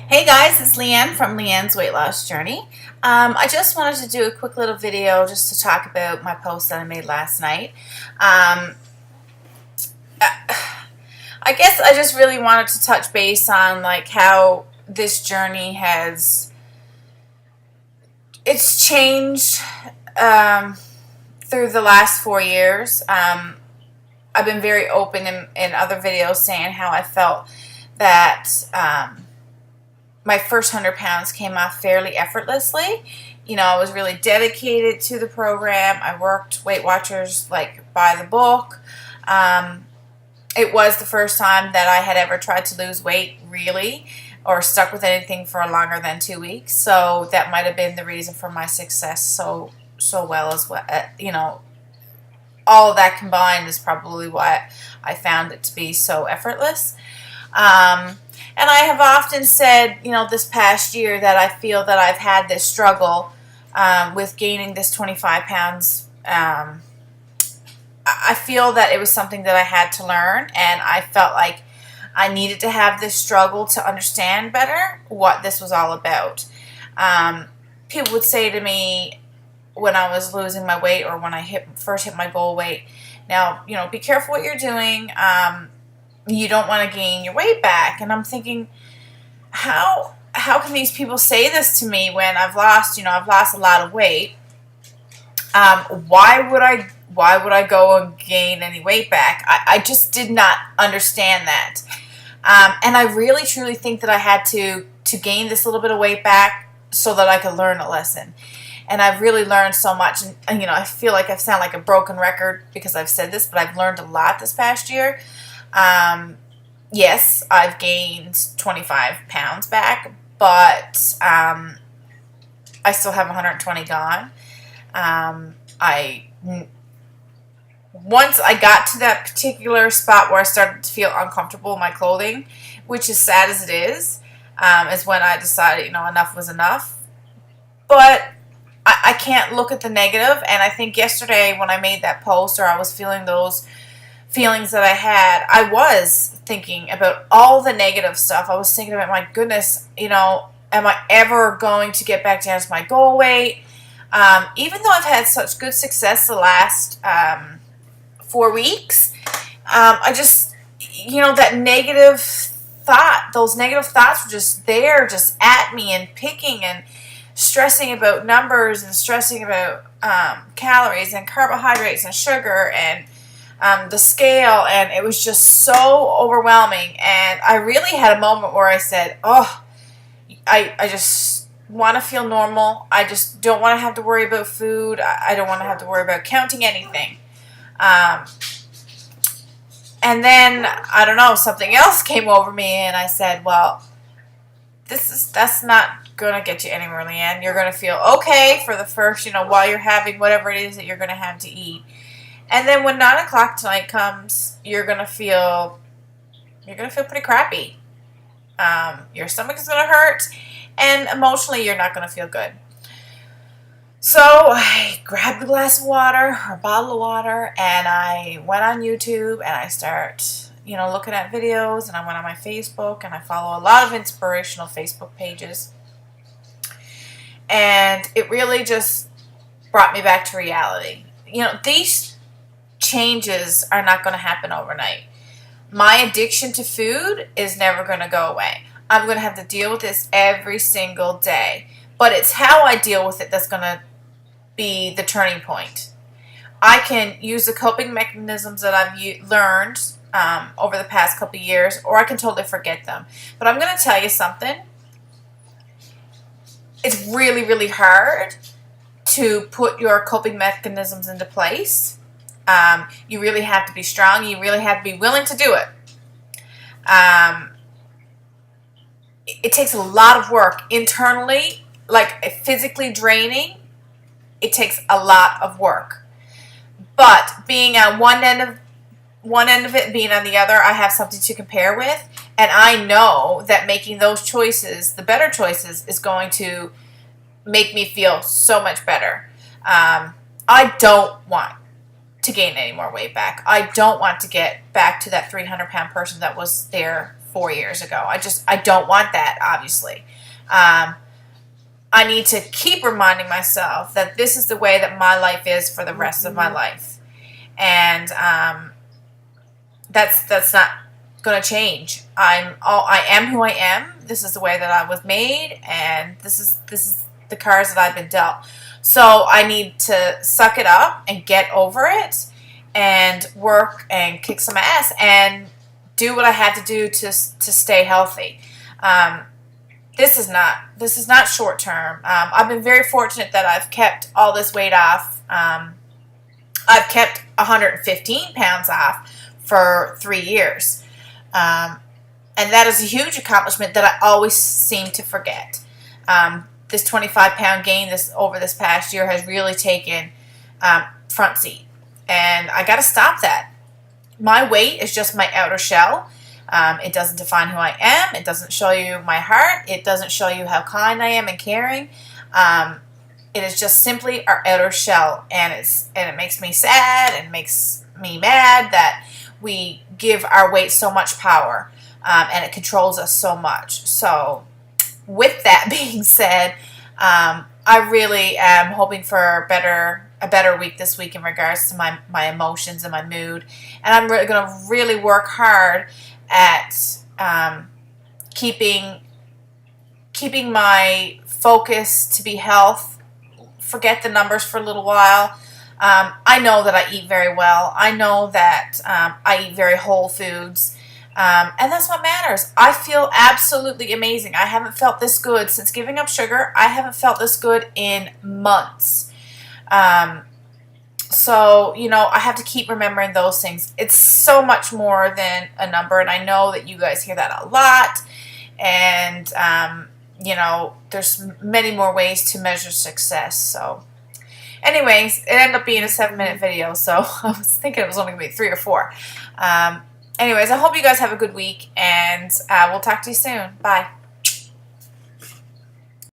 Hey guys, it's Leanne from Leanne's Weight Loss Journey. I just wanted to do a quick little video just to talk about my post that I made last night. I guess I just really wanted to touch base on like how this journey it's changed through the last 4 years. I've been very open in other videos saying how I felt that my first 100 pounds came off fairly effortlessly. You know, I was really dedicated to the program. I worked Weight Watchers like by the book. It was the first time that I had ever tried to lose weight really, or stuck with anything for longer than 2 weeks. So that might have been the reason for my success so well as well. All of that combined is probably why I found it to be so effortless. And I have often said, this past year that I feel that I've had this struggle with gaining this 25 pounds. I feel that it was something that I had to learn, and I felt like I needed to have this struggle to understand better what this was all about. People would say to me when I was losing my weight or when I first hit my goal weight, now, be careful what you're doing. You don't want to gain your weight back. And I'm thinking, how can these people say this to me when I've lost a lot of weight? Why would I go and gain any weight back? I just did not understand that. And I really truly think that I had to gain this little bit of weight back so that I could learn a lesson. And I've really learned so much. And I feel like I sound like a broken record because I've said this, but I've learned a lot this past year. Yes, I've gained 25 pounds back, but I still have 120 gone. Once I got to that particular spot where I started to feel uncomfortable in my clothing, which is sad as it is when I decided, enough was enough. But I can't look at the negative, and I think yesterday when I made that post, or I was feeling those feelings that I had, I was thinking about all the negative stuff. I was thinking about, my goodness, am I ever going to get back down to my goal weight? Even though I've had such good success the last 4 weeks, I just, that negative those negative thoughts were just there, just at me and picking and stressing about numbers and stressing about calories and carbohydrates and sugar and the scale, and it was just so overwhelming. And I really had a moment where I said, I just want to feel normal. I just don't want to have to worry about food. I don't want to have to worry about counting anything. And then, I don't know, something else came over me, and I said, well, that's not going to get you anywhere, Leanne. You're going to feel okay for the first, while you're having whatever it is that you're going to have to eat. And then when 9 o'clock tonight comes, you're gonna feel pretty crappy. Your stomach is gonna hurt, and emotionally, you're not gonna feel good. So I grabbed a glass of water or a bottle of water, and I went on YouTube, and I start, looking at videos, and I went on my Facebook, and I follow a lot of inspirational Facebook pages, and it really just brought me back to reality. These changes are not going to happen overnight. My addiction to food is never going to go away. I'm going to have to deal with this every single day. But it's how I deal with it that's going to be the turning point. I can use the coping mechanisms that I've learned over the past couple of years, or I can totally forget them. But I'm going to tell you something. It's really, really hard to put your coping mechanisms into place. You really have to be strong. You really have to be willing to do it. It takes a lot of work internally, like physically draining. It takes a lot of work. But being on one end of it, being on the other, I have something to compare with, and I know that making those choices, the better choices, is going to make me feel so much better. I don't want to gain any more weight back. I don't want to get back to that 300-pound person that was there 4 years ago. I don't want that, obviously. I need to keep reminding myself that this is the way that my life is for the rest of my life. And that's not going to change. I am who I am. This is the way that I was made, and this is the cards that I've been dealt. So I need to suck it up and get over it and work and kick some ass and do what I have to do to stay healthy. This is not short term. I've been very fortunate that I've kept all this weight off. I've kept 115 pounds off for 3 years. And that is a huge accomplishment that I always seem to forget. This 25-pound gain over this past year has really taken front seat. And I got to stop that. My weight is just my outer shell. It doesn't define who I am. It doesn't show you my heart. It doesn't show you how kind I am and caring. It is just simply our outer shell, and it makes me sad and makes me mad that we give our weight so much power, and it controls us so much. So, with that being said, I really am hoping for a better week this week in regards to my emotions and my mood, and I'm really going to really work hard at keeping my focus to be health. Forget the numbers for a little while. I know that I eat very well. I know that I eat very whole foods. And that's what matters. I feel absolutely amazing. I haven't felt this good since giving up sugar. I haven't felt this good in months. So, I have to keep remembering those things. It's so much more than a number, and I know that you guys hear that a lot. And, there's many more ways to measure success. So, anyways, it ended up being a 7-minute video, so I was thinking it was only going to be 3 or 4. Anyways, I hope you guys have a good week, and we'll talk to you soon. Bye.